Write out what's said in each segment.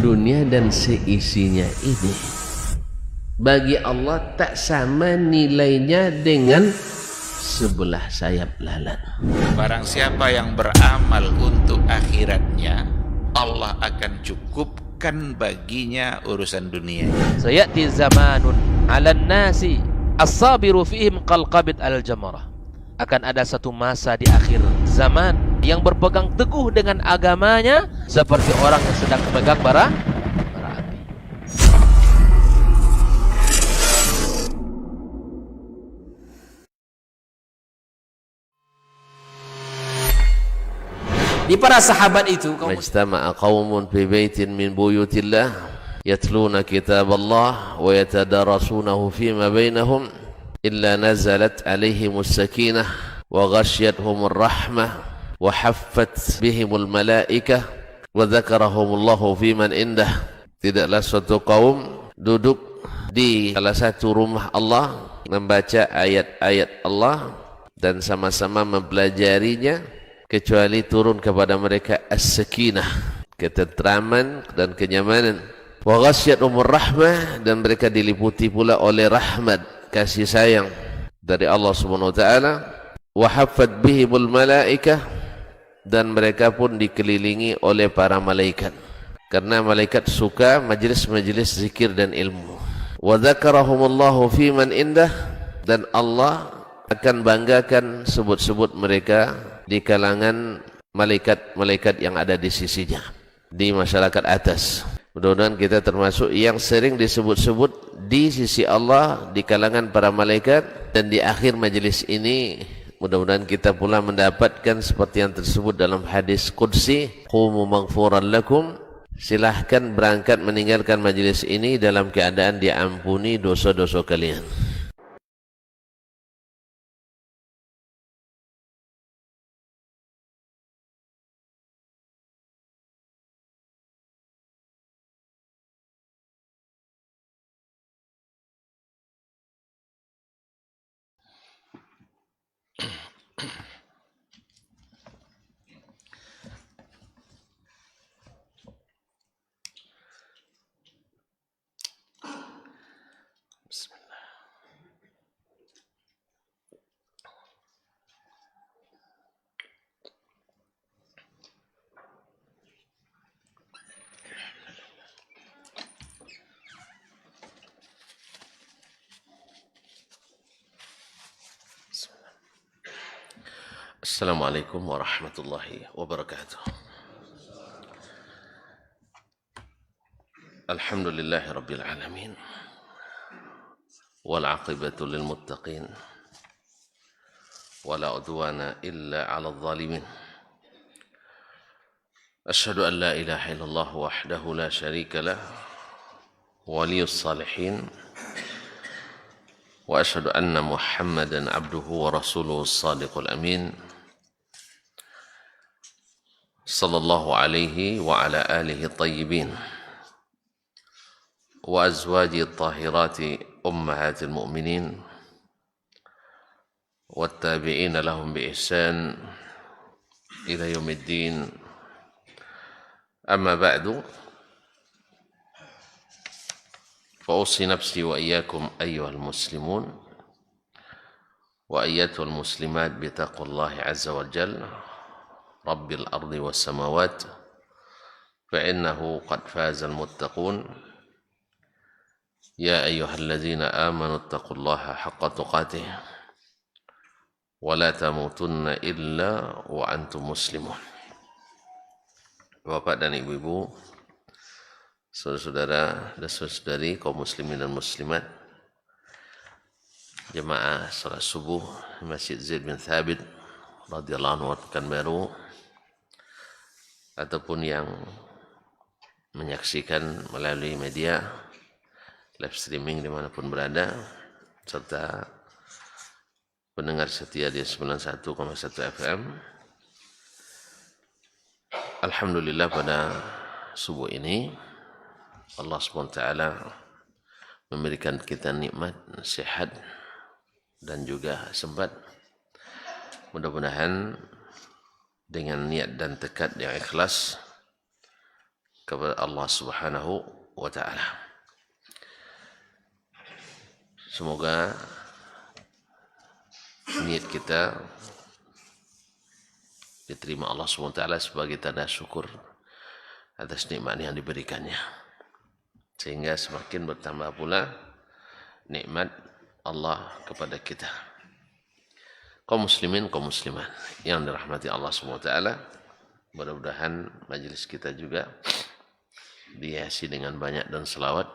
dunia dan seisinya ini bagi Allah tak sama nilainya dengan sebelah sayap lalat. Barang siapa yang beramal untuk akhiratnya, Allah akan cukupkan baginya urusan dunia. Sayati zamanun 'alan nasi as-sabiru fihim qalqabit al-jamarah. Akan ada satu masa di akhir zaman yang berpegang teguh dengan agamanya seperti orang yang sedang memegang bara api. Di para sahabat itu Majtama'a qaumun fi baitin min buyutillah yatluna kitaballah wa yatadarasunahu fima bainahum illa nazalat alaihimus sakinah wa ghasyiyatuhumur rahmah wa haffat bihimul malaikah wa dzakarahumullahu fiman indah. Tidaklah suatu kaum duduk di salah satu rumah Allah membaca ayat-ayat Allah dan sama-sama mempelajarinya kecuali turun kepada mereka as-sakinah, ketentraman dan kenyamanan, wa ghasyiyatuhumur rahmah, dan mereka diliputi pula oleh rahmat, kasih sayang dari Allah Subhanahu wa taala, wa haffat bihimul malaikah, dan mereka pun dikelilingi oleh para malaikat karena malaikat suka majlis-majlis zikir dan ilmu. Wa dzakarahumullahu fiman indah, dan Allah akan banggakan sebut-sebut mereka di kalangan malaikat-malaikat yang ada di sisinya, di masyarakat atas. Mudah-mudahan kita termasuk yang sering disebut-sebut di sisi Allah, di kalangan para malaikat, dan di akhir majelis ini mudah-mudahan kita pula mendapatkan seperti yang tersebut dalam hadis qudsi, qumu maghfuran lakum, silahkan berangkat meninggalkan majelis ini dalam keadaan diampuni dosa-dosa kalian. Assalamualaikum warahmatullahi wabarakatuh. Alhamdulillahi rabbil alamin, wal aqibatu lil muttaqin, wala udwana illa 'alal zalimin. Asyhadu an la ilaha illallah wahdahu la syarika lah, waliyus salihin, wa asyhadu anna Muhammadan abduhu wa rasuluhu as-sadiqul amin. Sallallahu alaihi wa ala alihi tayyibin wa azwaji tahirati ummahatil mu'minin wa tabi'ina lahum bi ihsan ila yaumiddin. Amma ba'du, fa usi nafsi wa iyyakum ayyuhal muslimun wa ayyatuhal muslimat bi taqwallahi azza wa jalla Rabbil ardi was samawat, fa'innahu qad fazal muttaqun. Ya ayyuhalladzina amanu taqullaha haqqa tuqatih wa la tamutunna illa wa antum muslimun. Bapak dan ibu-ibu, saudara-saudara dan saudari kaum muslimin dan muslimat, jemaah salat subuh Masjid Zaid bin Thabit radhiyallahu anhu Pekanbaru, ataupun yang menyaksikan melalui media live streaming dimanapun berada, serta pendengar setia di 91,1 FM. Alhamdulillah, pada subuh ini Allah SWT memberikan kita nikmat sehat dan juga sempat. Mudah-mudahan dengan niat dan tekad yang ikhlas kepada Allah Subhanahu wa taala. Semoga niat kita diterima Allah Subhanahu wa taala sebagai tanda syukur atas nikmat yang diberikannya, sehingga semakin bertambah pula nikmat Allah kepada kita. Kaum muslimin, kaum muslimat yang dirahmati Allah Subhanahu wa taala, mudah-mudahan majelis kita juga dihiasi dengan banyak dan selawat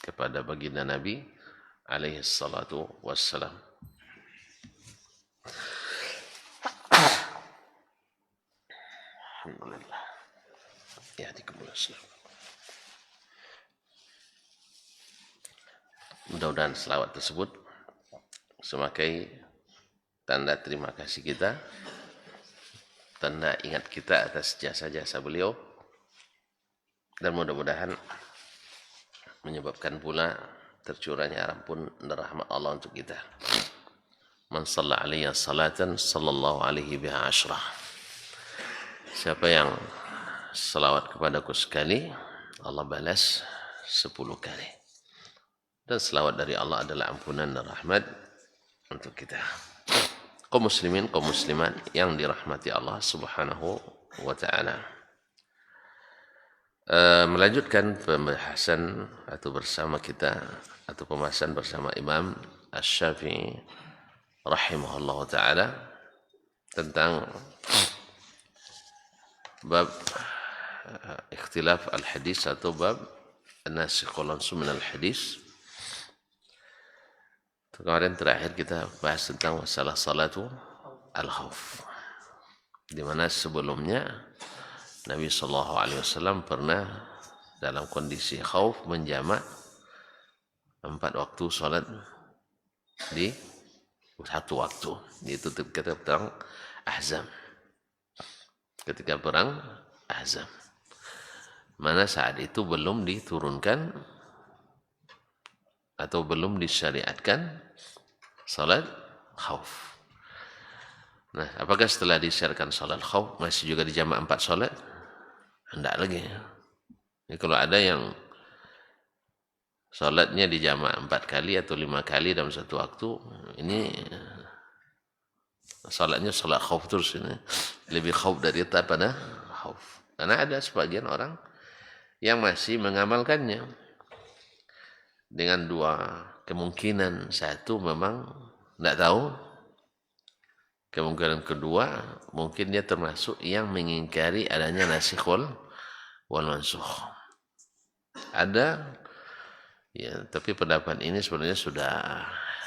kepada baginda Nabi alaihi salatu wassalam. Alhamdulillah. Yahdikumullah. Mudah-mudahan selawat tersebut sebagai tanda terima kasih kita, tanda ingat kita atas jasa-jasa beliau, dan mudah-mudahan menyebabkan pula tercurahnya ampun dan rahmat Allah untuk kita. Man shalla alaiya salatan sallallahu alaihi biha asyrah. Siapa yang selawat kepadaku sekali, Allah balas 10 kali. Dan selawat dari Allah adalah ampunan dan rahmat untuk kita. Kaum muslimin, kaum muslimat yang dirahmati Allah Subhanahu wa taala. Melanjutkan pembahasan atau bersama kita atau pembahasan bersama Imam Asy-Syafi'i rahimahullah taala tentang bab ikhtilaf al-hadis atau bab an-nasikh wal mansukh min al-hadis. Kemarin terakhir kita bahas tentang masalah salatu al-khauf, di mana sebelumnya Nabi SAW pernah dalam kondisi khauf menjamak 4 waktu salat di satu waktu, yaitu ketika perang Ahzab. Ketika perang Ahzab, mana saat itu belum diturunkan atau belum disyariatkan salat khauf. Nah, apakah setelah disyariatkan salat khauf masih juga dijamak 4 salat? Tidak lagi. Ya, kalau ada yang salatnya dijamak 4 kali atau 5 kali dalam satu waktu, ini salatnya salat khauf terus, ini lebih khauf dari daripada khauf. Karena ada sebagian orang yang masih mengamalkannya dengan 2 kemungkinan. Satu, memang tidak tahu. Kemungkinan kedua, mungkin dia termasuk yang mengingkari adanya nasikh wal mansukh. Ada, ya, tapi pendapat ini sebenarnya sudah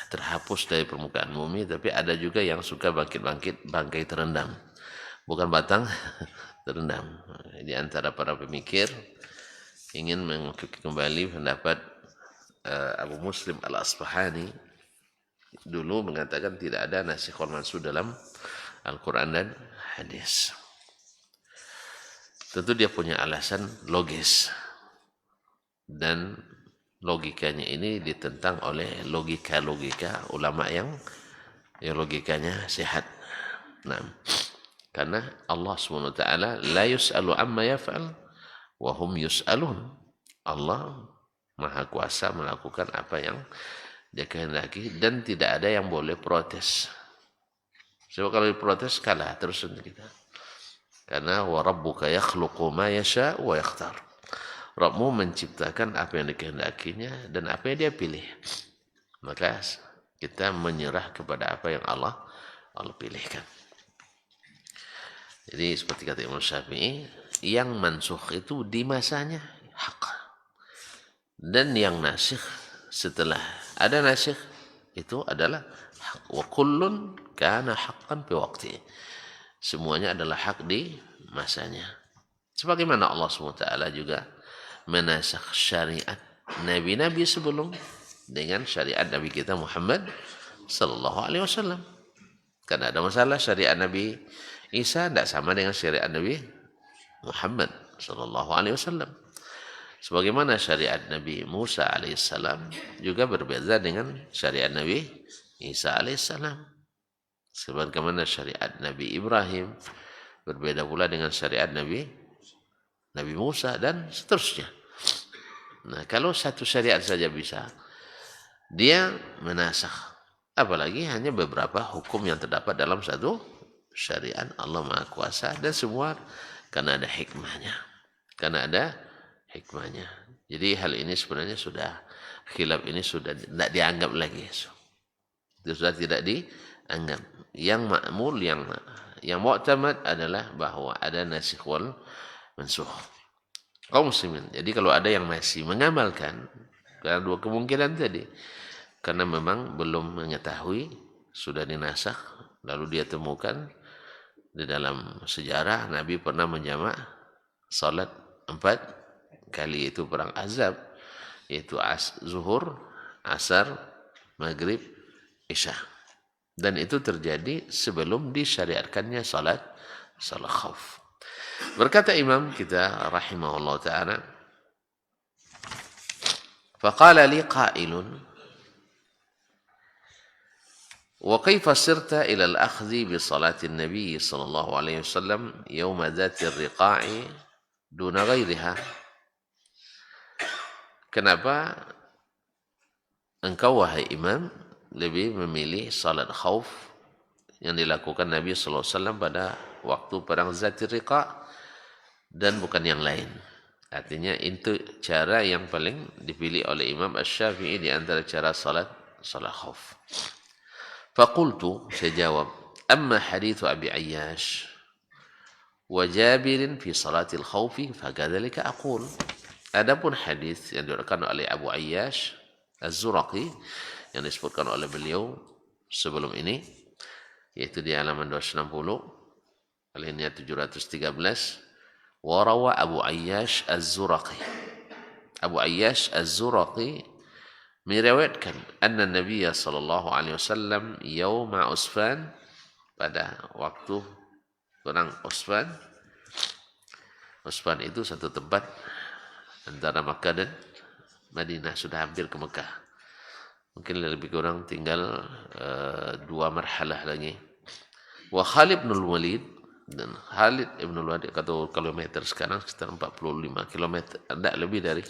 terhapus dari permukaan bumi. Tapi ada juga yang suka bangkit-bangkit bangkai terendam, bukan batang terendam. Di antara para pemikir ingin mengikuti kembali pendapat Abu Muslim Al-Asbahani dulu mengatakan tidak ada nasikh wal mansukh dalam Al-Quran dan hadis. Tentu dia punya alasan logis, dan logikanya ini ditentang oleh logika-logika ulama yang logikanya sehat. Nah, karena Allah SWT la yus'alu amma yaf'al wa hum yus'alun. Allah Maha Kuasa melakukan apa yang dia kehendaki, dan tidak ada yang boleh protes. Sebab kalau diprotes kalah terus untuk kita. Karena wa rabbuka yakhluqu ma yasha wa yakhtar. Rabbmu menciptakan apa yang dikehendakinya dan apa yang dia pilih. Maka kita menyerah kepada apa yang Allah pilihkan. Jadi seperti kata Imam Syafi'i, yang mansukh itu di masanya hak. Dan yang nasikh setelah ada nasikh itu adalah hak. Wa kullun kana haqqan fi waqtihi. Semuanya adalah hak di masanya. Sebagaimana Allah SWT juga menasakh syariat nabi-nabi sebelum dengan syariat Nabi kita Muhammad sallallahu alaihi wasallam. Karena ada masalah syariat Nabi Isa tidak sama dengan syariat Nabi Muhammad sallallahu alaihi wasallam. Sebagaimana syariat Nabi Musa alaihissalam juga berbeda dengan syariat Nabi Isa alaihissalam. Sebagaimana syariat Nabi Ibrahim berbeda pula dengan syariat Nabi Nabi Musa, dan seterusnya. Nah, kalau satu syariat saja bisa, dia menasakh. Apalagi hanya beberapa hukum yang terdapat dalam satu syariat. Allah Maha Kuasa, dan semua karena ada hikmahnya. Karena ada hikmahnya. Jadi hal ini sebenarnya sudah, khilaf ini sudah tidak dianggap lagi. Itu sudah tidak dianggap. Yang ma'mul, yang mu'tamad adalah bahwa ada nasikh wal mansukh. Kaum muslimin. Jadi kalau ada yang masih mengamalkan, karena dua kemungkinan tadi, karena memang belum mengetahui, sudah dinasakh, lalu dia temukan di dalam sejarah Nabi pernah menjamak salat 4 kali, itu perang Ahzab, yaitu zuhur, asar, maghrib, isya. Dan itu terjadi sebelum disyariatkannya salat khauf. Berkata imam kita rahimahullah ta'ala, faqala li qailun, wa kaifa sirta ila al-akhdhi bi salati an-nabi sallallahu alaihi wasallam yawma dhati ar-riqa'i duna ghairiha. Kenapa engkau wahai imam lebih memilih salat khauf yang dilakukan Nabi sallallahu alaihi wasallam pada waktu perang Zatir Riqa dan bukan yang lain? Artinya itu cara yang paling dipilih oleh Imam Asy-Syafi'i di antara cara salat khauf. Faqultu, saya jawab, amma hadithu Abi Ayyash wa Jabirin fi salatil khaufi fakadzalika aqul. Adapun hadis yang diriwayatkan oleh Abu Ayyash Az-Zuraqi yang disebutkan oleh beliau sebelum ini, yaitu di halaman 260, alinea 713, warawa Abu Ayyash Az-Zuraqi. Abu Ayyash Az-Zuraqi meriwayatkan anna Nabi sallallahu alaihi wasallam yauma Usfan, pada waktu perang Usfan. Usfan itu satu tempat antara Makkah dan Madinah, sudah hampir ke Mekah. Mungkin lebih kurang tinggal 2 marhalah lagi. Wa Khalid bin Walid, dan Khalid bin Walid kata kilometer sekarang sekitar 45 kilometer, tidak lebih dari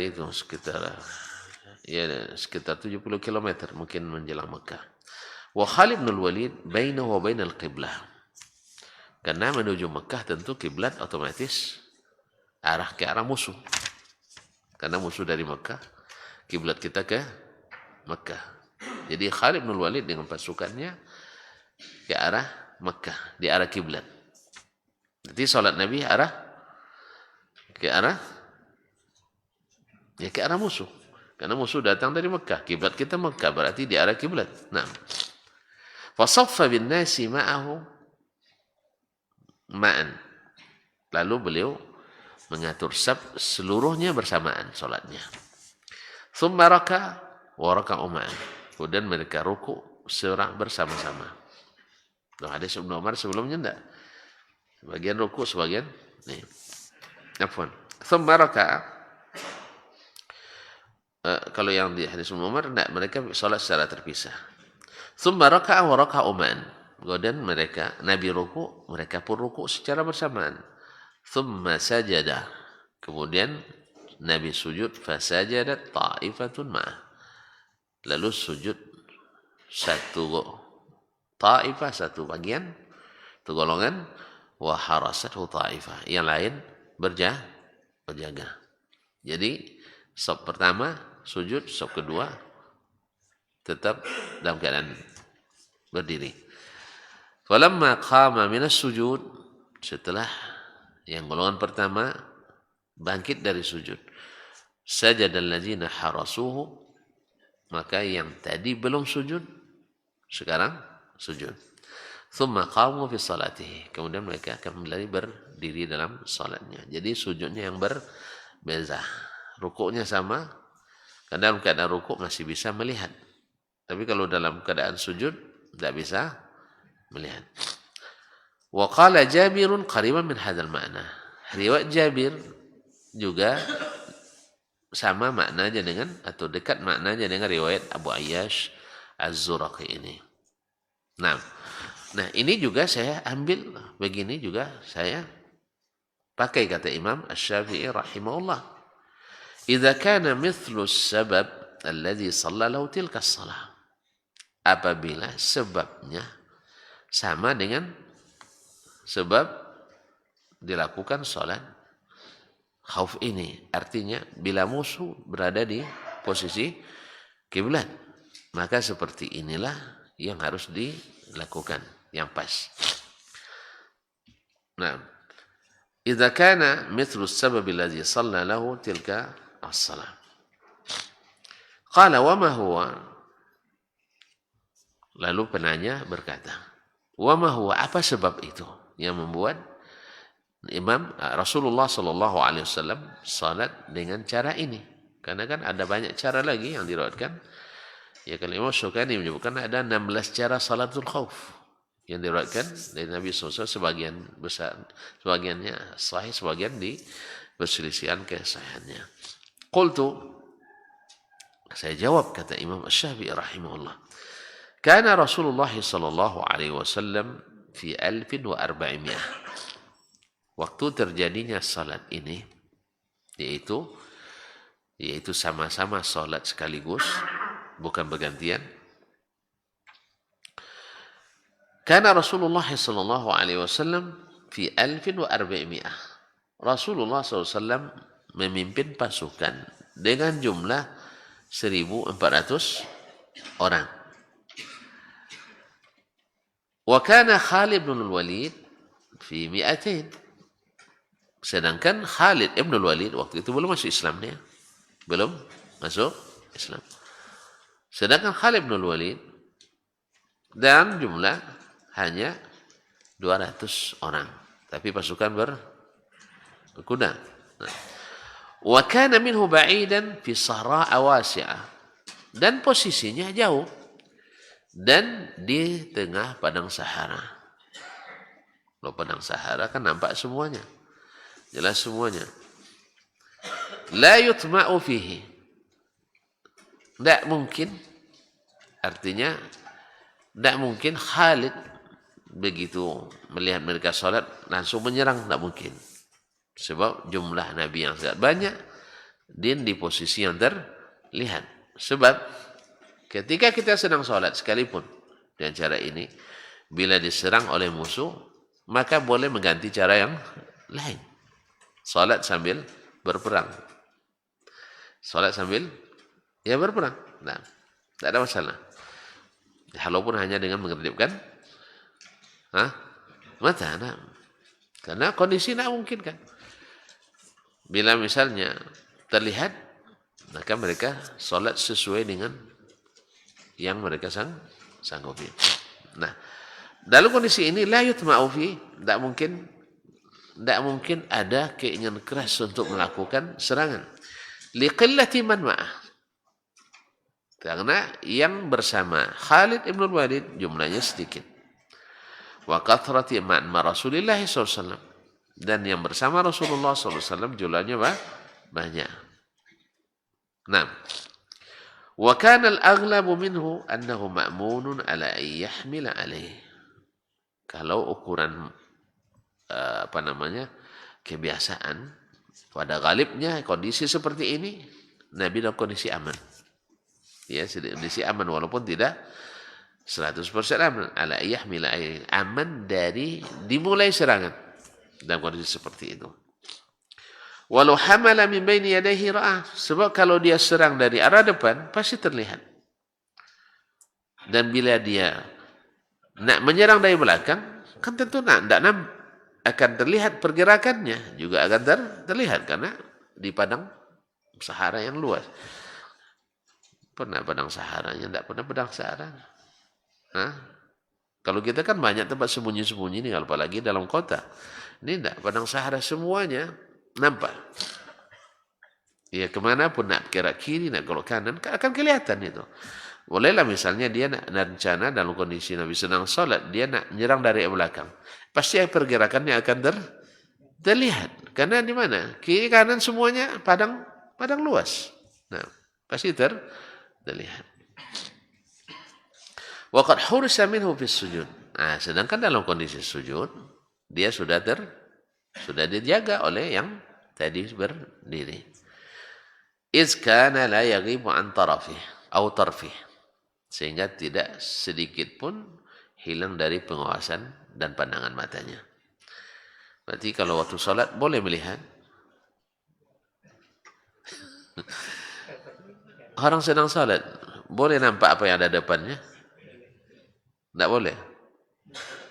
itu, sekitar 70 kilometer mungkin menjelang Mekah. Wa Khalid bin Walid bainahu wa bainal qiblah. Karena menuju Mekah tentu kiblat otomatis ke arah musuh. Karena musuh dari Mekah, kiblat kita ke Mekah. Jadi Khalid bin Walid dengan pasukannya ke arah Mekah, di arah kiblat. Jadi salat Nabi ke arah musuh. Karena musuh datang dari Mekah, kiblat kita Mekah, berarti di arah kiblat. Nah, fasaffa bin nasi ma'ahu ma'an. Lalu beliau mengatur saf seluruhnya bersamaan salatnya. Tsumma raka wa raka'u ma'an. Kemudian mereka ruku seorang bersama-sama. Nah, hadis Ibnu Umar sebelumnya enggak. Sebagian ruku, sebagian nih. Afwan. Tsumma raka'a. Kalau yang di hadis Ibnu Umar enggak, mereka salat secara terpisah. Tsumma raka'a wa raka'u ma'an. Kemudian mereka Nabi ruku, mereka pun ruku secara bersamaan. Tsumma sajada. Kemudian Nabi sujud, fasajadat ta'ifatun ma'ah. Lalu sujud satu ta'ifah, satu bagian, satu golongan, wa harasathu ta'ifah. Yang lain berjaga. Jadi saf pertama sujud, saf kedua tetap dalam keadaan berdiri. Falamma qama minas sujud, setelah yang golongan pertama bangkit dari sujud, sajadal ladzina harasuhu, maka yang tadi belum sujud sekarang sujud. Tsumma qamu fi salatihi, kemudian mereka akan kembali berdiri dalam salatnya. Jadi sujudnya yang berbeda. Rukuknya sama, karena dalam keadaan rukuk masih bisa melihat. Tapi kalau dalam keadaan sujud tidak bisa melihat. Wa qala Jabirun qariban min hadzal ma'na. Riwayat Jabir juga sama maknanya dengan, atau dekat maknanya dengan riwayat Abu Ayyash Az-Zuraqi ini. Nah, ini juga saya ambil begini juga saya Pakai kata Imam Asy-Syafi'i rahimahullah. Idza kana mithlu as-sabab alladhi shalla lahu tilka as-shalah. Apabila sebabnya sama dengan sebab dilakukan salat khauf ini, artinya bila musuh berada di posisi kiblat, maka seperti inilah yang harus dilakukan, yang pas. Nah, idza kana mithlu as-sabab alladhi shalla lahu tilka as-salah. Qala wa ma huwa? Lalu penanya berkata, wa ma huwa, apa sebab itu yang membuat Rasulullah sallallahu alaihi wasallam salat dengan cara ini? Karena kan ada banyak cara lagi yang diriwayatkan. Ya, kalau Imam Syukani menyebutkan ada 16 cara salatul khauf yang diriwayatkan dari Nabi SAW. Sebagian besar, sebagiannya sahih, sebagian di perselisihan kesahihannya. Qultu, saya jawab, kata Imam Asy-Syafi'i rahimahullah, kana Rasulullah sallallahu alaihi wasallam fi 1400. Waktu terjadinya salat ini, yaitu sama-sama salat sekaligus, bukan bergantian. Kana Rasulullah sallallahu alaihi wasallam fi 1400. Rasulullah SAW memimpin pasukan dengan jumlah 1400 orang. Wa kana Khalid bin Walid fi 200. Sedangkan Khalid bin Walid waktu itu belum masuk Islam dia. Belum masuk Islam. Sedangkan Khalid bin Walid dan jumlah hanya 200 orang. Tapi pasukan berkuda. Nah. Wa kana minhu ba'idan fi sahra'a wasi'ah. Dan posisinya jauh. Dan di tengah padang Sahara. Kalau padang Sahara kan nampak semuanya. Jelas semuanya. La yutma'u fihi. Tidak mungkin. Artinya, tidak mungkin Khalid begitu melihat mereka salat langsung menyerang. Tidak mungkin. Sebab jumlah Nabi yang sangat banyak. Dan di posisi yang terlihat. Sebab ketika kita sedang salat sekalipun dengan cara ini, bila diserang oleh musuh, maka boleh mengganti cara yang lain. Salat sambil berperang. Salat sambil berperang. Nah, tidak ada masalah. Walaupun hanya dengan mengerjapkan mata. Nah. Karena kondisi tidak mungkin kan. Bila misalnya terlihat, maka mereka salat sesuai dengan yang mereka sanggupi. Nah, dalam kondisi ini la yutma'u fi, tidak mungkin ada keinginan keras untuk melakukan serangan. Liqillati man ma'ah. Karena yang bersama Khalid ibn Walid jumlahnya sedikit. Wa kathrati ma'an Rasulillah sallallahu alaihi wasallam. Dan yang bersama Rasulullah sallallahu alaihi wasallam jumlahnya banyak. Nah, wa kana al-aghlabu minhu annahu ma'munun ala an yahmila alaih. Kalau ukuran kebiasaan pada galibnya kondisi seperti ini, Nabi dalam kondisi aman. Ya, kondisi aman walaupun tidak 100% aman. Ala an yahmila alaih, aman dari dimulai serangan dalam kondisi seperti itu. Walau hamala min baini yadayhi ra'ah. Sebab kalau dia serang dari arah depan, pasti terlihat. Dan bila dia nak menyerang dari belakang, kan tentu akan terlihat pergerakannya. Juga akan terlihat karena di padang Sahara yang luas. Pernah padang Saharanya, tidak pernah padang Sahara. Kalau kita kan banyak tempat sembunyi-sembunyi nih, apalagi dalam kota. Ini tidak, padang Sahara semuanya nampak. Ya, kemanapun nak kira kiri, nak kalau kanan, akan kelihatan itu. Bolehlah misalnya dia nak rencana dalam kondisi Nabi sedang salat, dia nak menyerang dari belakang. Pasti pergerakannya akan terlihat. Karena di mana? Kiri kanan semuanya padang luas. Nah, pasti terlihat. Wa qad hurisa minhu fis sujud. Nah, sedangkan dalam kondisi sujud, dia sudah Sudah dijaga oleh yang tadi berdiri. Iz kana la yaghibu an tarafih atau tarfih. Sehingga tidak sedikit pun hilang dari pengawasan dan pandangan matanya. Berarti kalau waktu sholat boleh melihat. Orang sedang sholat, boleh nampak apa yang ada depannya? Tidak boleh.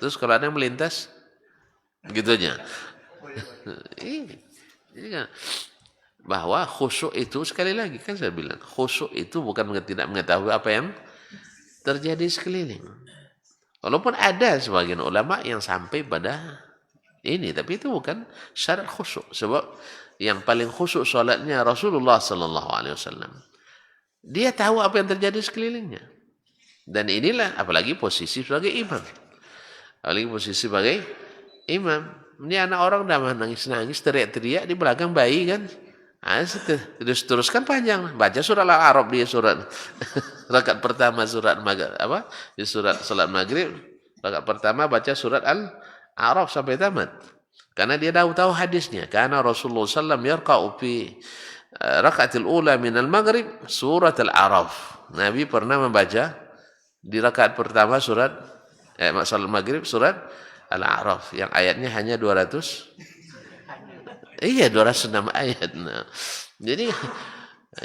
Terus kalau ada yang melintas, gitunya. Bahwa khusyuk itu, sekali lagi kan saya bilang, khusyuk itu bukan tidak mengetahui apa yang terjadi sekeliling. Walaupun ada sebagian ulama yang sampai pada ini, tapi itu bukan syarat khusyuk. Sebab yang paling khusyuk salatnya Rasulullah sallallahu alaihi wasallam. Dia tahu apa yang terjadi sekelilingnya. Dan inilah apalagi posisi sebagai imam. Apalagi posisi sebagai imam. Ini anak orang dah nangis-nangis, teriak-teriak di belakang bayi kan. Teruskan panjang. Baca surat Al-A'raf dia surat rakaat pertama surat maghrib apa? Di surat salat maghrib rakaat pertama baca surat Al-A'raf sampai tamat. Karena dia tahu hadisnya. Karena Rasulullah sallallahu yarqa'u fi rakaatil ula min al-maghrib surat Al-A'raf. Nabi pernah membaca di rakaat pertama surat salat maghrib surat Al-A'raf yang ayatnya hanya 200. Iya 206 ayat. Nah, jadi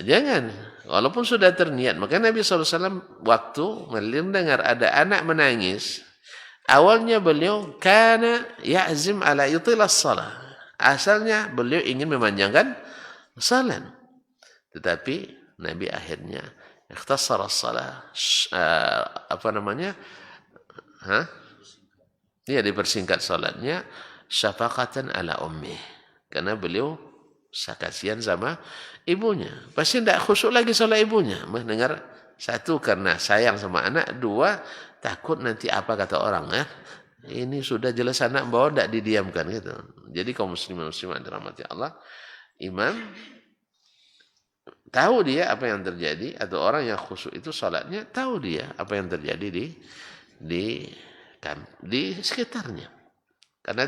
jangan, walaupun sudah terniat. Maka Nabi SAW waktu mendengar ada anak menangis, awalnya beliau kana ya'zim ala yutilas salah. Asalnya beliau ingin memanjangkan salat. Tetapi Nabi akhirnya ikhtasara salah. Dia dipersingkat salatnya syafaqatan ala ummi. Karena beliau kasihan sama ibunya. Pasti tidak khusyuk lagi solat ibunya. Mendengar satu karena sayang sama anak. Dua takut nanti apa kata orang. Ini sudah jelas anak bawa tidak didiamkan gitu. Jadi kaum muslimin muslimat dirahmati Allah. Imam tahu dia apa yang terjadi. Atau orang yang khusyuk itu solatnya tahu dia apa yang terjadi di sekitarnya. Karena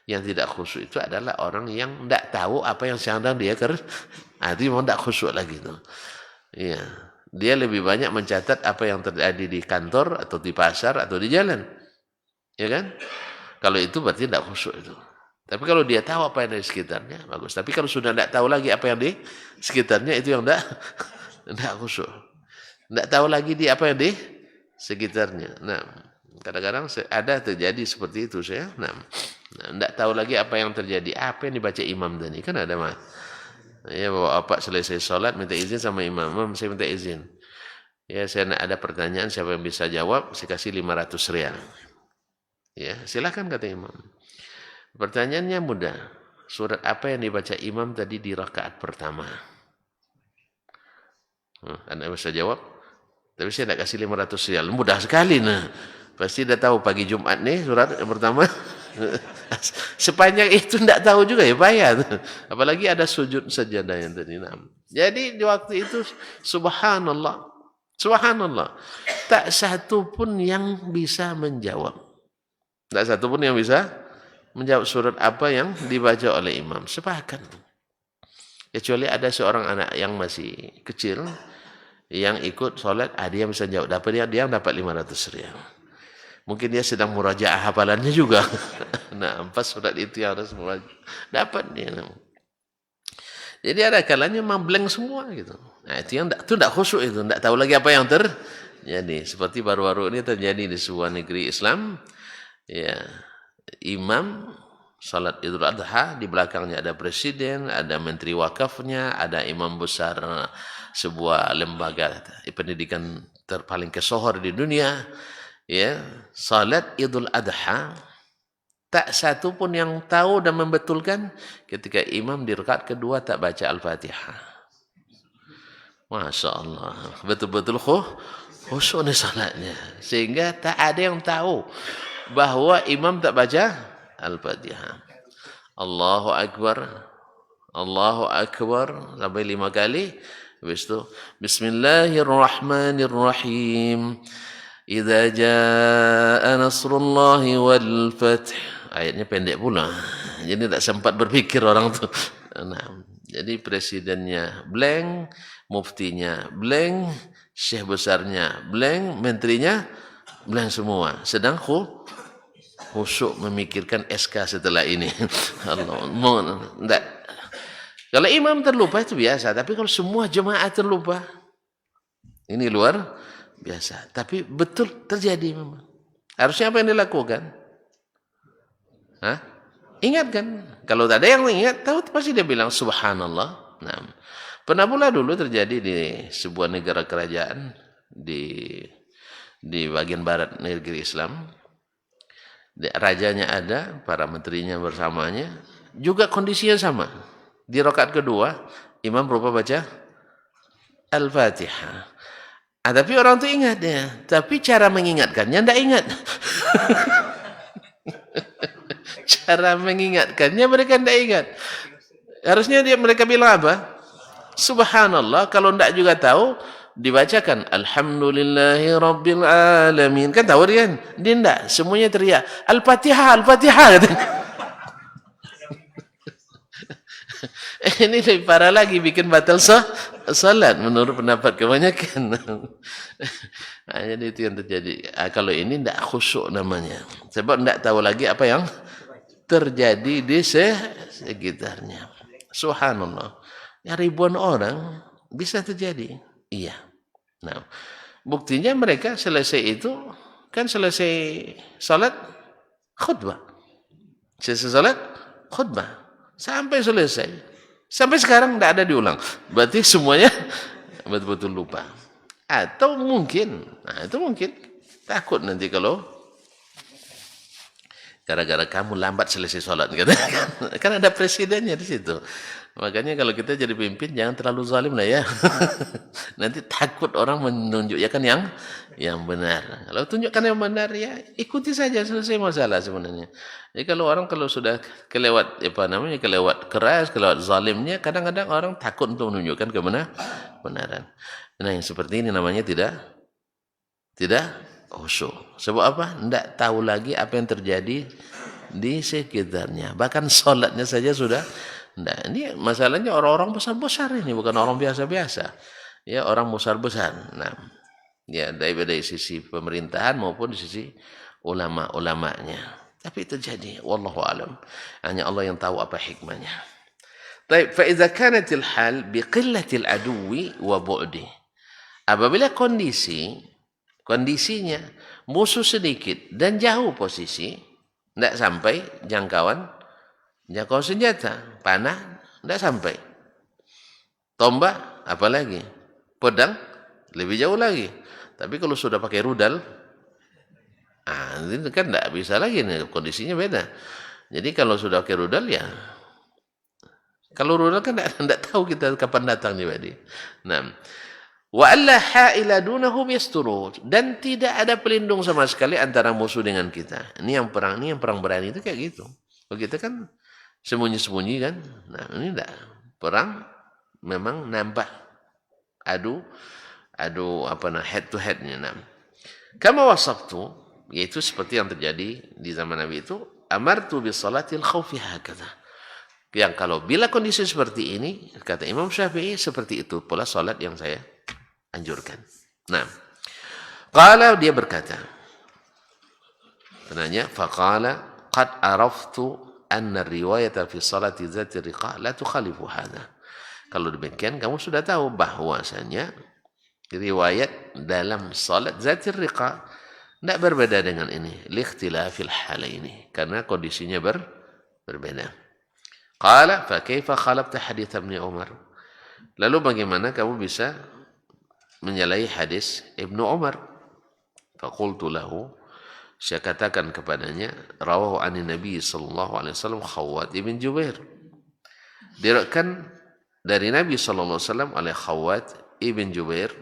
yang tidak khusyuk itu adalah orang yang tidak tahu apa yang sedang dia kerjakan. Itu memang tidak khusyuk lagi itu. Iya. Dia lebih banyak mencatat apa yang terjadi di kantor atau di pasar atau di jalan. Ya kan? Kalau itu berarti tidak khusyuk itu. Tapi kalau dia tahu apa yang ada di sekitarnya, bagus. Tapi kalau sudah tidak tahu lagi apa yang di sekitarnya, itu yang tidak khusyuk. Tidak tahu lagi di apa yang di sekitarnya. Nah, kadang-kadang ada terjadi seperti itu saya. Tidak tahu lagi apa yang terjadi. Apa yang dibaca imam tadi. Kan ada mah. Ya, bawa apa selesai sholat minta izin sama imam. Imam saya minta izin. Ya, saya ada pertanyaan siapa yang bisa jawab. Saya kasih 500 rial. Ya, silakan kata imam. Pertanyaannya mudah. Surat apa yang dibaca imam tadi di rakaat pertama? Anda bisa jawab. Tapi saya tidak kasih 500 rial. Mudah sekali. Pasti dah tahu pagi Jumat nih surat yang pertama. Sepanjang itu tidak tahu juga ya payah. Apalagi ada sujud sajadah yang tadi. Jadi di waktu itu subhanallah. Subhanallah. Tak satu pun yang bisa menjawab. Tak satu pun yang bisa menjawab surat apa yang dibaca oleh imam. Sepakat. Kecuali ada seorang anak yang masih kecil yang ikut sholat, dia bisa jawab. Dapat dia dapat 500 rial. Mungkin dia sedang murajaah hafalannya juga. Nah, pas surat itu yang harus murajaah. Dapat dia. Jadi ada kalanya memang blank semua gitu. Nah, itu yang tidak khusyuk itu. Tidak tahu lagi apa yang terjadi. Seperti baru-baru ini terjadi di sebuah negeri Islam. Ya, imam salat Idul Adha, di belakangnya ada presiden, ada menteri wakafnya, ada imam besar sebuah lembaga pendidikan terpaling kesohor di dunia. Ya, salat Idul Adha tak satu pun yang tahu dan membetulkan ketika imam di rakaat kedua tak baca Al-Fatihah. Masya Allah, betul-betul khusyuk nih salatnya. Sehingga tak ada yang tahu bahwa imam tak baca Al-Fatihah. Allahu Akbar, Allahu Akbar sampai 5 kali. Habis itu Bismillahirrahmanirrahim. Idza jaa nasrullahi wal fath. Ayatnya pendek pula. Jadi tidak sempat berpikir orang tuh. Nah, jadi presidennya blank, muftinya blank, syekh besarnya blank, menterinya blank semua. Sedang khusyuk memikirkan SK setelah ini. Allah, enggak. Kalau imam terlupa itu biasa, tapi kalau semua jemaah terlupa, ini luar biasa. Tapi betul terjadi memang. Harusnya apa yang dilakukan? Hah? Ingatkan. Kalau tak ada yang ingat, tahu pasti dia bilang subhanallah. Nah, pernah pula dulu terjadi di sebuah negara kerajaan di bagian barat negeri Islam. Rajanya ada, para menterinya bersamanya, juga kondisinya sama. Di rakaat kedua, imam berupa baca Al-Fatihah. Tapi orang itu ingat ya, tapi cara mengingatkannya tidak ingat. Cara mengingatkannya mereka tidak ingat. Harusnya mereka bilang apa? Subhanallah. Kalau tidak juga tahu, dibacakan Alhamdulillahi Rabbil Alamin. Kan tahu dia kan? Dia tidak. Semuanya teriak Al-Fatihah, Al-Fatihah. Ini lebih parah lagi, bikin batal salat menurut pendapat kebanyakan. Nah, jadi itu yang terjadi. Kalau ini tidak khusyuk namanya. Sebab tidak tahu lagi apa yang terjadi di sekitarnya. Subhanallah. Ya, ribuan orang bisa terjadi. Iya. Nah, buktinya mereka selesai itu, kan selesai salat khutbah. Selesai salat khutbah. Sampai selesai. Sampai sekarang tidak ada diulang. Berarti semuanya betul-betul lupa. Atau mungkin, nah itu mungkin takut nanti kalau gara-gara kamu lambat selesai sholat. Kan ada presidennya di situ. Makanya kalau kita jadi pemimpin jangan terlalu zalim lah ya. Nanti takut orang menunjukkan yang benar. Kalau tunjukkan yang benar ya ikuti saja, selesai masalah sebenarnya. Jadi kalau sudah kelewat kelewat keras, kelewat zalimnya, kadang-kadang orang takut untuk menunjukkan kebenaran. Nah, yang seperti ini namanya tidak khusyuk. Sebab apa? Tidak tahu lagi apa yang terjadi di sekitarnya. Bahkan sholatnya saja sudah. Nah, ini masalahnya orang-orang besar-besar ini, bukan orang biasa-biasa. Ya, orang besar-besar. Nah, ya dari sisi pemerintahan maupun di sisi ulama-ulamanya. Tapi terjadi, wallahu alam. Hanya Allah yang tahu apa hikmahnya. Baik, fa idza kanatil hal biqillatil aduwi wa bu'di. Apabila kondisinya musuh sedikit dan jauh posisi, tidak sampai jangkauan senjata, panah tidak sampai, tombak apalagi, pedang lebih jauh lagi. Tapi kalau sudah pakai rudal, ini kan tidak bisa lagi, nih kondisinya beda. Jadi kalau sudah pakai rudal ya, kalau rudal kan tidak tahu kita kapan datangnya tadi. Nah, wa alla ha'ila dunahum yasturun, dan tidak ada pelindung sama sekali antara musuh dengan kita. Ini yang perang berani itu kayak gitu. Begitu kan sembunyi-sembunyi kan. Nah, ini enggak. Perang memang nampak adu head to headnya. Nah, kama wasaftu, yaitu seperti yang terjadi di zaman Nabi itu, amartu bis salatil khaufi hakadha. Yang kalau bila kondisi seperti ini, kata Imam Syafi'i, seperti itu pula salat yang saya anjurkan. Nah, qala, dia berkata, penanya, faqala qad araftu anna riwayata fi salati dzati riqa la tukhalifu hadha. Kalau demikian kamu sudah tahu bahwasanya riwayat dalam salat dzati riqa tidak berbeda dengan ini, liikhtilafil halaini, karena kondisinya berbeda. Qala fa kaifa khalafta hadits Ibnu Umar? Lalu bagaimana kamu bisa menyalahi hadis Ibnu Umar? Faqultu lahu, saya katakan kepadanya, rawahu anin Nabi sallallahu alaihi wasallam Khawwat ibn Jubair. Diriwayatkan dari Nabi sallallahu alaihi wasallam oleh Khawwat ibn Jubair.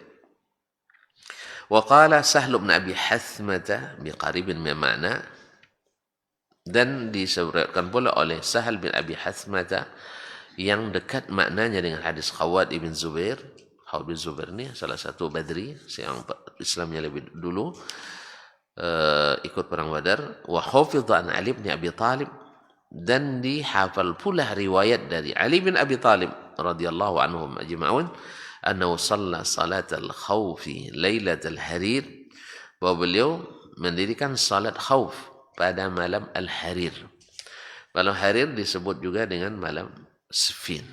Wa qala Sahl bin Abi Hathmah biqaribin min ma'na, dan disebutkan pula oleh Sahal bin Abi Hathmah yang dekat maknanya dengan hadis Khawwat ibn Zubair. Khawwat bin Zubair ini salah satu Badri yang Islamnya lebih dulu, ikut perang Badar. Wa hafidha an Ali bin Abi Talib, dan dihafal pula riwayat dari Ali bin Abi Thalib radhiyallahu anhum ajma'un annahu shalla salatal khawfi lailatal harir, bahwa beliau mendirikan salat khauf pada malam al-harir. Malam harir disebut juga dengan malam Siffin.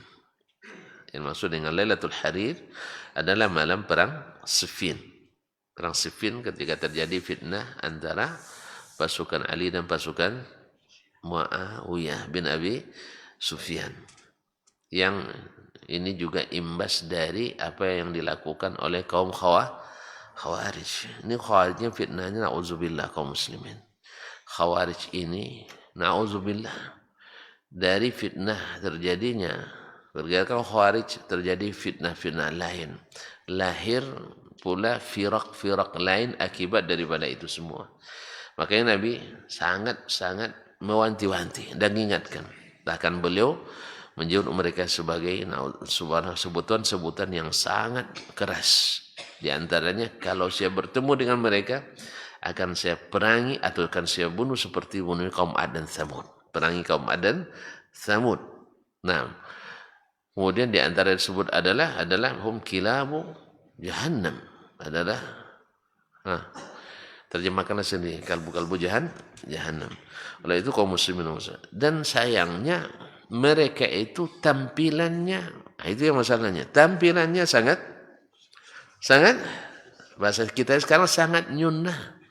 Yang maksud dengan Lailatul Harir adalah malam perang Siffin. Perang Siffin ketika terjadi fitnah antara pasukan Ali dan pasukan Muawiyah bin Abi Sufyan. Yang ini juga imbas dari apa yang dilakukan oleh kaum Khawarij. Ini Khawarijnya fitnahnya na'udzubillah kaum muslimin. Khawarij ini na'udzubillah dari fitnah terjadinya. Berkata Khawarij terjadi fitnah-fitnah lain. Lahir pula firak-firak lain akibat daripada itu semua. Makanya Nabi sangat-sangat mewanti-wanti dan mengingatkan. Bahkan beliau menyebut mereka sebagai sebutan-sebutan yang sangat keras. Di antaranya, kalau saya bertemu dengan mereka, akan saya perangi atau akan saya bunuh seperti bunuh kaum Ad dan Tsamud. Perangi kaum Ad dan Tsamud. Nah, kemudian di antara disebut adalah hum kilabu jahannam, adalah terjemahkanlah sendiri, kalbu-kalbu jahannam. Oleh itu kaum muslimin dan sayangnya mereka itu tampilannya, itu yang masalahnya, tampilannya sangat bahasa kita sekarang sangat nyunnah,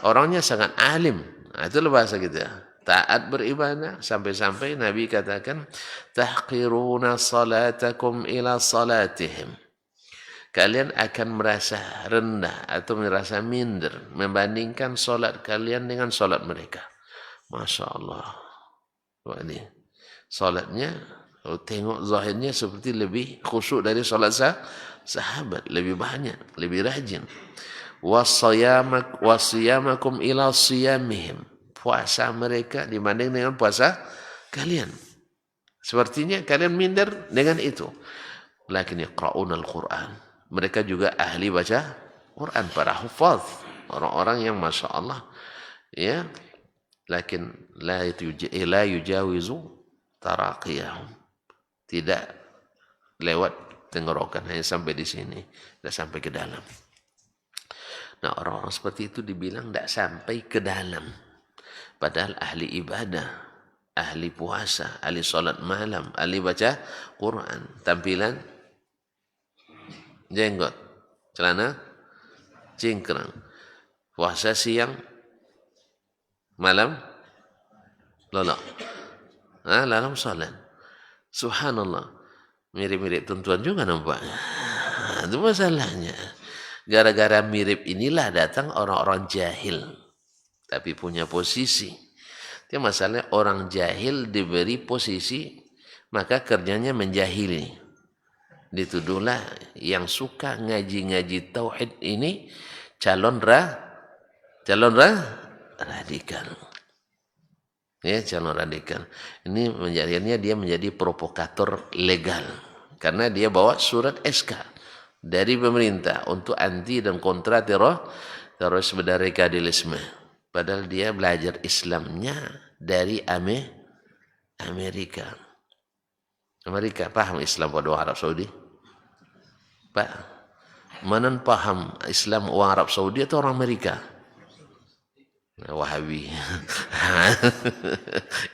orangnya sangat alim. Itulah bahasa kita, taat beribadah, sampai-sampai Nabi katakan tahqiruna salatakum ila salatihim, kalian akan merasa rendah atau merasa minder membandingkan solat kalian dengan solat mereka. Masya Allah, wah ini solatnya, tengok zahirnya seperti lebih khusyuk dari solat sahabat, lebih banyak, lebih rajin. Wasiyamakum ila siyamihim, puasa mereka dibanding dengan puasa kalian. Sepertinya kalian minder dengan itu. Lakin yaqra'una al-Quran, mereka juga ahli baca Quran, para hufaz, orang-orang yang Masya Allah, ya. Lakin la yujawizu taraqiyahum, tidak lewat tenggorokan, hanya sampai di sini, tidak sampai ke dalam. Nah, orang-orang seperti itu dibilang tidak sampai ke dalam, padahal ahli ibadah, ahli puasa, ahli salat malam, ahli baca Quran. Tampilan jenggot, celana cingkrang, puasa siang, malam lolok, dalam salat. Subhanallah, mirip-mirip tuan-tuan juga nampaknya. Itu masalahnya. Gara-gara mirip inilah datang orang-orang jahil, tapi punya posisi. Itu masalahnya, orang jahil diberi posisi, maka kerjanya menjahili. Dituduhlah yang suka ngaji-ngaji tauhid ini calon radikal. Ya, calon radikal. Ini menjadikannya dia menjadi provokator legal. Karena dia bawa surat SK dari pemerintah untuk anti dan kontra terorisme dan radikalisme. Padahal dia belajar Islamnya dari Amerika. Amerika paham Islam pada orang Arab Saudi? Pak, mana paham Islam orang Arab Saudi atau orang Amerika? Wahabi.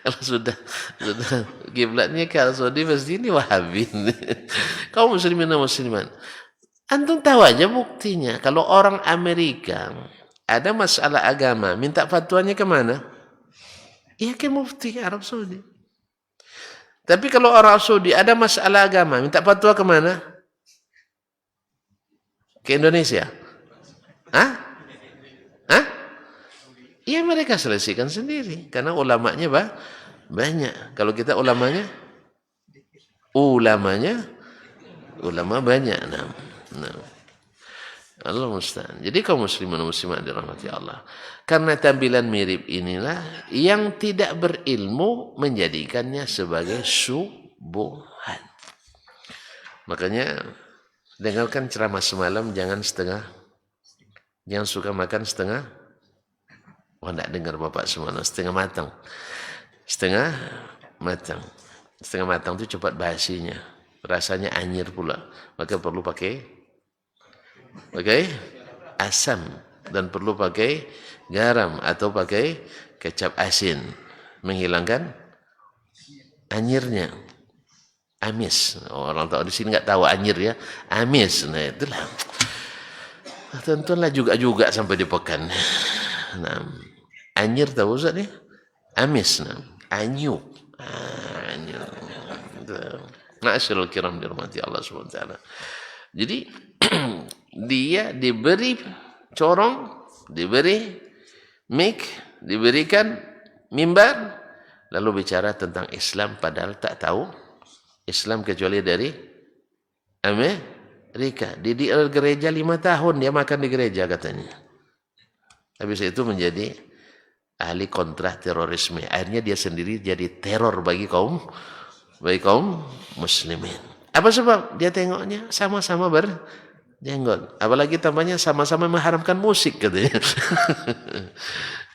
Kalau sudah kiblatnya ke Arab Saudi, pasti ini Wahabi. Kaum muslimin dan muslimat, antum tahu aja buktinya. Kalau orang Amerika ada masalah agama, minta fatwanya kemana? Ya ke mufti Arab Saudi. Tapi kalau orang Arab Saudi ada masalah agama, minta fatwa kemana? Ke Indonesia? Ya mereka selesaikan sendiri. Karena ulamanya banyak. Kalau kita ulama banyak. Nah. Allah musta'an. Jadi kaum muslimin dan muslimat dirahmati Allah, karena tampilan mirip inilah yang tidak berilmu menjadikannya sebagai syubhat. Makanya dengarkan ceramah semalam, jangan suka makan setengah. Wah, tidak dengar Bapak semalam, setengah matang. setengah matang. Setengah matang itu cepat basinya. Rasanya anyir pula. Maka perlu pakai asam dan perlu pakai garam atau pakai kecap asin menghilangkan anyirnya. Amis. Orang tahu di sini nggak tahu anyir ya. Amis. Nah itulah. Tentulah juga sampai di pekan. Nah, anyir tahu Ustaz ya? Amis. Nah, anyu. Anyu. Ma'asyiral kiram dirahmati Allah Subhanahu wa taala. Jadi dia diberi corong, diberi mic, diberikan mimbar lalu bicara tentang Islam padahal tak tahu Islam kecuali dari Amerika. Di gereja 5 tahun dia makan di gereja katanya. Habis itu menjadi ahli kontra terorisme. Akhirnya dia sendiri jadi teror bagi kaum muslimin. Apa sebab? Dia tengoknya sama-sama berjenggot. Apalagi tambahnya sama-sama mengharamkan musik katanya.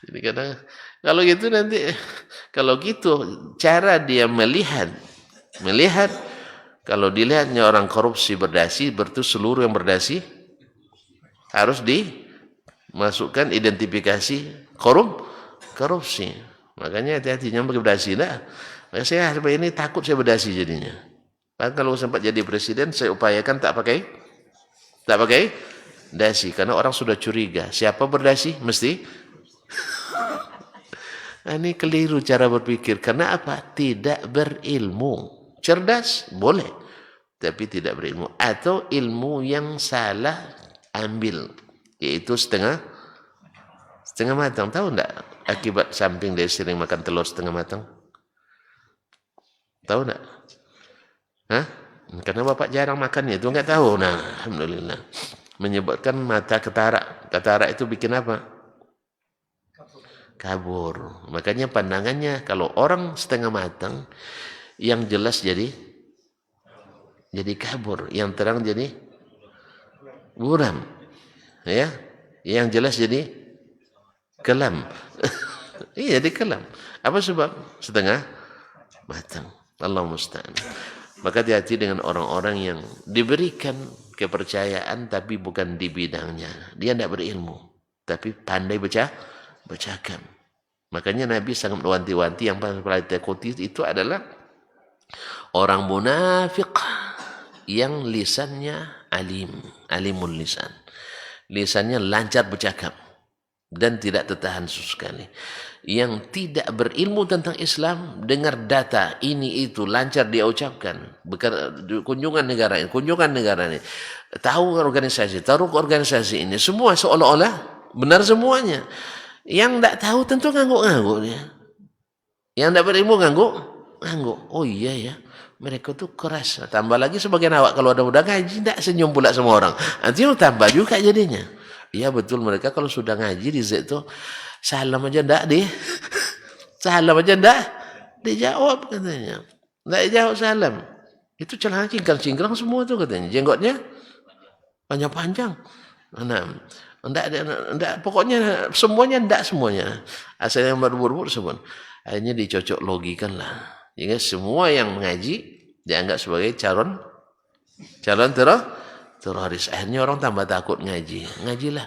Jadi kadang kalau gitu nanti kalau gitu cara dia melihat kalau dilihatnya orang korupsi berdasi berarti seluruh yang berdasi harus dimasukkan identifikasi korupsi. Makanya hati-hati jangan pakai berdasi dah. Saya hari ini takut saya berdasi jadinya. Kalau sempat jadi presiden saya upayakan tak pakai dasi karena orang sudah curiga siapa berdasi mesti ini keliru cara berpikir karena apa? Tidak berilmu. Cerdas boleh tapi tidak berilmu atau ilmu yang salah ambil yaitu setengah matang. Tahu enggak akibat samping dari sering makan telur setengah matang? Tahu enggak? Hah? Karena bapak jarang makannya itu enggak tahu. Nah, alhamdulillah. Menyebabkan mata katarak. Katarak itu bikin apa? Kabur. Makanya pandangannya kalau orang setengah matang yang jelas jadi kabur, yang terang jadi buram. Ya. Yang jelas jadi kelam. Iya, jadi kelam. Apa sebab? Setengah matang. Allah musta'an. Maka hati-hati dengan orang-orang yang diberikan kepercayaan tapi bukan di bidangnya. Dia tidak berilmu, tapi pandai bercakap. Makanya Nabi sangat mewanti-wanti yang paling takuti itu adalah orang munafik yang lisannya alimul lisan. Lisannya lancar bercakap dan tidak tertahan sekali. Yang tidak berilmu tentang Islam, dengar data ini itu lancar dia ucapkan. Kunjungan negara ini, tahu organisasi ini, semua seolah-olah benar semuanya. Yang tidak tahu tentu ngangguk-ngangguk dia. Yang tidak berilmu ngangguk. Oh iya ya, mereka tuh keras. Tambah lagi sebagian awak kalau udah ngaji tidak senyum pula sama orang. Nanti tambah juga jadinya. Iya betul, mereka kalau sudah ngaji di Z itu salam aja ndak dijawab katanya. Ndak dijawab salam. Itu celana cingkrang semua tuh katanya. Jenggotnya panjang-panjang. Ndak pokoknya semuanya. Asalnya berburu semua. Akhirnya dicocok logikan lah. Jadi semua yang mengaji dianggap sebagai calon teroris. Akhirnya orang tambah takut ngaji. Ngajilah.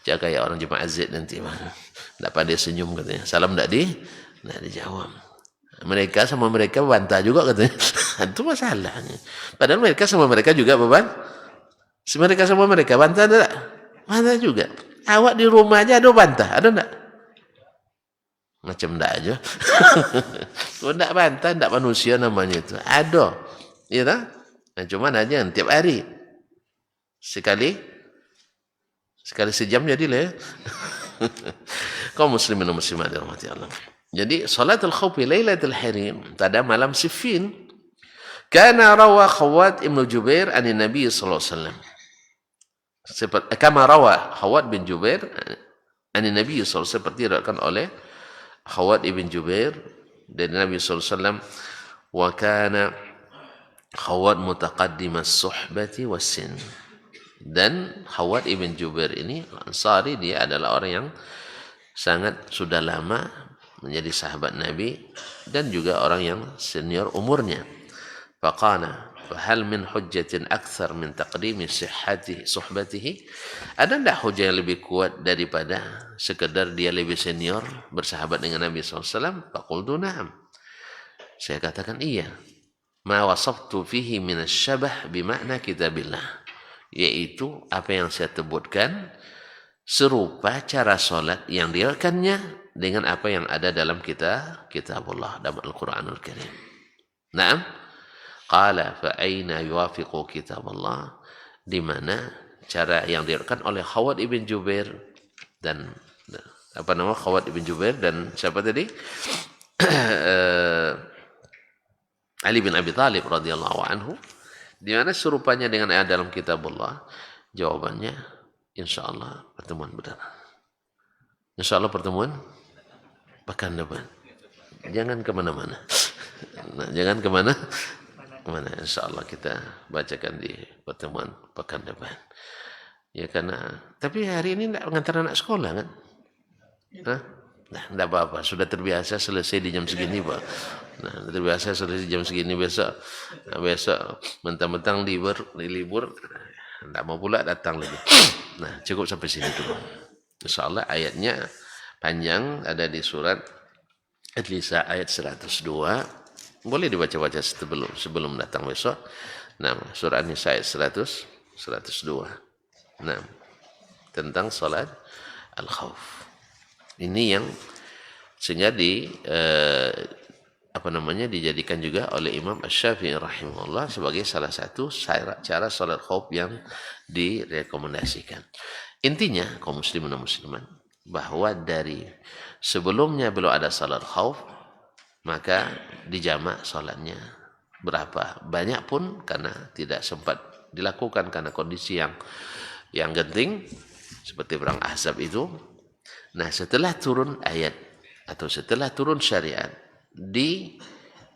Jaga ya orang jemaah Z nanti. Tidak pandai senyum katanya. Salam tidak dijawab. Mereka sama mereka bantah juga katanya. Itu masalahnya. Padahal mereka sama mereka juga beban. Mereka sama mereka bantah tidak? Bantah juga. Awak di rumah aja ada bantah. Ada tidak? Macam tidak aja. Kalau tidak bantah, tidak manusia namanya itu. Ada. Iya tak? Nah, cuma aja tiap hari. Sekali sejam jadilah ya. Kaum muslimin dan muslimat dirahmati Allah. Jadi salatul khawfi lailatul harim pada malam Siffin kana rawa Khawwat ibn Jubair an Nabi sallallahu alaihi wasallam. Kama rawa Khawwat bin Jubair an Nabi sallallahu seperti diriwayatkan oleh Khawwat ibn Jubair dari Nabi sallallahu alaihi wasallam wa kana Khawwat mutaqaddim as-suhbati was-sin. Dan Khawwat ibn Jubair ini Ansari, dia adalah orang yang sangat sudah lama menjadi sahabat Nabi dan juga orang yang senior umurnya. Faqala fahal min hujjatin akthar min taqdimi sihhatihi suhbatihi? Ada tidak hujah yang lebih kuat daripada sekedar dia lebih senior bersahabat dengan Nabi SAW? Faqultu na'am. Saya katakan iya. Ma wasaftu fihi min asyabah bimakna kitabillah, yaitu apa yang saya sebutkan serupa cara solat yang diriwayatkannya dengan apa yang ada dalam kitabullah, dalam Al-Quranul Karim. Naam. Qala fa aina yuwafiqu kitabullah, di mana cara yang diriwayatkan oleh Khawat ibn Jubair dan Khawat ibn Jubair dan siapa tadi? Ali bin Abi Thalib radhiyallahu anhu, di mana serupanya dengan ayat dalam kitabullah? Jawabannya insyaallah pertemuan berikutnya. Insyaallah pertemuan pekan depan. Jangan kemana-mana. Nah, jangan kemana. Insyaallah kita bacakan di pertemuan pekan depan. Ya karena tapi hari ini tidak mengantar anak sekolah kan? Hah? Nah, tidak apa-apa, sudah terbiasa selesai di jam segini, Pak. Nah, terbiasa selesai di jam segini, besok mentang-mentang libur, tidak mau pula datang lagi. Nah, cukup sampai sini dulu. Insyaallah ayatnya panjang, ada di surat An-Nisa ayat 102. Boleh dibaca-baca sebelum datang besok. Nah, surat An-Nisa ayat 102. Nah, tentang salat al-khauf. Ini yang sehingga dijadikan juga oleh Imam Asy-Syafi'i rahimahullah sebagai salah satu cara salat khauf yang direkomendasikan. Intinya kaum muslimin dan muslimat bahwa dari sebelumnya belum ada salat khauf, maka dijamak salatnya berapa banyak pun karena tidak sempat dilakukan karena kondisi yang genting seperti perang Ahzab itu. Nah, setelah turun ayat atau setelah turun syariat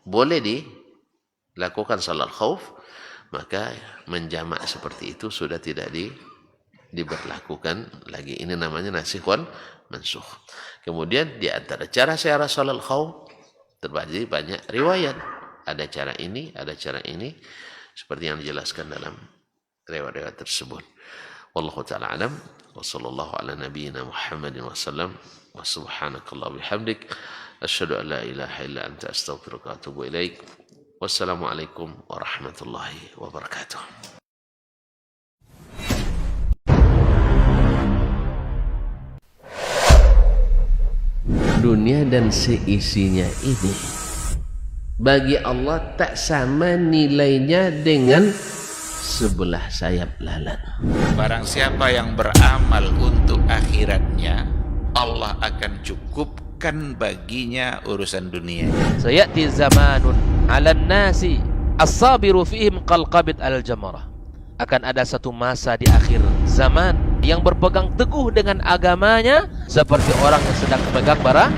boleh dilakukan salat khauf, maka menjamak seperti itu sudah tidak diberlakukan lagi. Ini namanya nasikh wal mansukh. Kemudian di antara cara salat khauf terbagi banyak riwayat. Ada cara ini, ada cara ini, seperti yang dijelaskan dalam riwayat tersebut. Wallahu ta'ala alam. Wa sallallahu ala nabiyyina Muhammadin wa sallam. Wa subhanakallah bihamdik. Asyhadu an la ilaha illa anta astaghfiruka wa atubu ilaik. Wassalamualaikum warahmatullahi wabarakatuh. Dunia dan seisinya ini bagi Allah tak sama nilainya dengan sebelah sayap lalat. Barang siapa yang beramal untuk akhiratnya, Allah akan cukupkan baginya urusan dunia. Sayati zamanun 'alan nasi as-sabiru fihim qalqabit al-jamarah. Akan ada satu masa di akhir zaman yang berpegang teguh dengan agamanya seperti orang yang sedang memegang bara